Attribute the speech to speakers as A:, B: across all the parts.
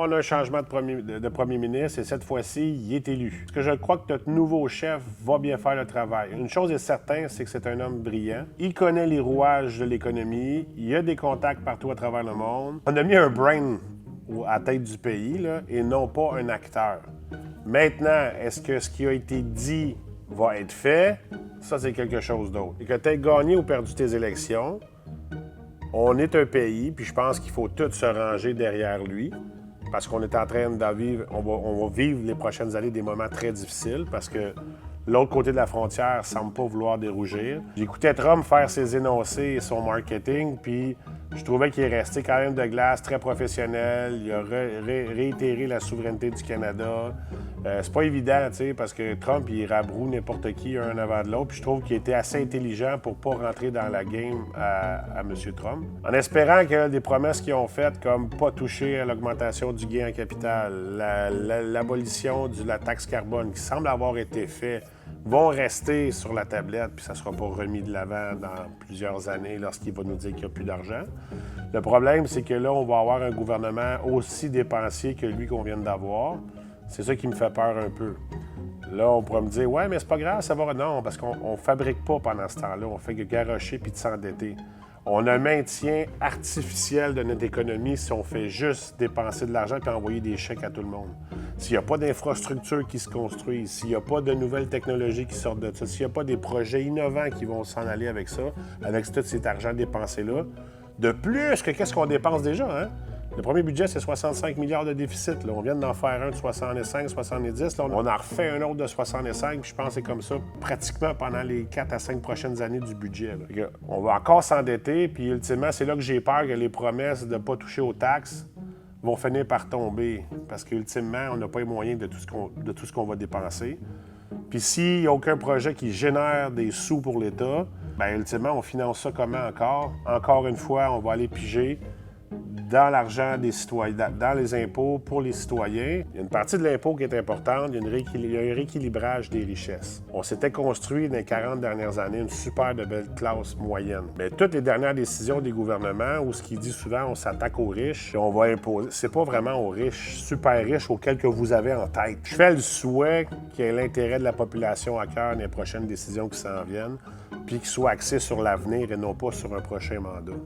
A: on a un changement de premier ministre et cette fois-ci, il est élu. Parce que je crois que notre nouveau chef va bien faire le travail. Une chose est certaine, c'est que c'est un homme brillant. Il connaît les rouages de l'économie. Il a des contacts partout à travers le monde. On a mis un brain à la tête du pays là, et non pas un acteur. Maintenant, est-ce que ce qui a été dit va être fait? Ça, c'est quelque chose d'autre. Et que tu aies gagné ou perdu tes élections, on est un pays, puis je pense qu'il faut tous se ranger derrière lui, parce qu'on est en train de vivre, on va vivre les prochaines années des moments très difficiles, parce que l'autre côté de la frontière ne semble pas vouloir dérougir. J'écoutais Trump faire ses énoncés et son marketing, puis je trouvais qu'il est resté quand même de glace, très professionnel. Il a réitéré la souveraineté du Canada. C'est pas évident, tu sais, parce que Trump, il rabroue n'importe qui un avant de l'autre. Puis je trouve qu'il était assez intelligent pour pas rentrer dans la game à M. Trump. En espérant que des promesses qu'ils ont faites, comme pas toucher à l'augmentation du gain en capital, l'abolition de la taxe carbone, qui semble avoir été fait, vont rester sur la tablette, puis ça ne sera pas remis de l'avant dans plusieurs années lorsqu'il va nous dire qu'il n'y a plus d'argent. Le problème, c'est que là, on va avoir un gouvernement aussi dépensier que lui qu'on vient d'avoir. C'est ça qui me fait peur un peu. Là, on pourrait me dire « Ouais, mais c'est pas grave, ça va... » Non, parce qu'on ne fabrique pas pendant ce temps-là. On fait que garrocher puis de s'endetter. On a un maintien artificiel de notre économie si on fait juste dépenser de l'argent et envoyer des chèques à tout le monde. S'il n'y a pas d'infrastructures qui se construisent, s'il n'y a pas de nouvelles technologies qui sortent de ça, s'il n'y a pas des projets innovants qui vont s'en aller avec ça, avec tout cet argent dépensé-là, de plus que qu'est-ce qu'on dépense déjà, hein? Le premier budget, c'est 65 milliards de déficit. Là. On vient d'en faire un de 65, 70. Là, on en refait un autre de 65. Puis je pense que c'est comme ça pratiquement pendant les 4 à 5 prochaines années du budget. Là. On va encore s'endetter. Puis ultimement, c'est là que j'ai peur que les promesses de ne pas toucher aux taxes vont finir par tomber. Parce qu'ultimement, on n'a pas les moyens de tout ce qu'on va dépenser. Puis s'il n'y a aucun projet qui génère des sous pour l'État, bien ultimement, on finance ça comment encore? Encore une fois, on va aller piger dans l'argent des citoyens, dans les impôts pour les citoyens. Il y a une partie de l'impôt qui est importante, il y a un rééquilibrage des richesses. On s'était construit dans les 40 dernières années une super de belle classe moyenne. Mais toutes les dernières décisions des gouvernements, où ce qui dit souvent, on s'attaque aux riches, et on va imposer. C'est pas vraiment aux riches, super riches, auxquels que vous avez en tête. Je fais le souhait qu'il y ait l'intérêt de la population à cœur dans les prochaines décisions qui s'en viennent, puis qu'ils soient axés sur l'avenir et non pas sur un prochain mandat.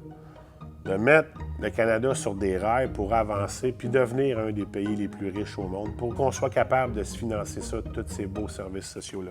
A: De mettre le Canada sur des rails pour avancer puis devenir un des pays les plus riches au monde pour qu'on soit capable de se financer ça, tous ces beaux services sociaux-là.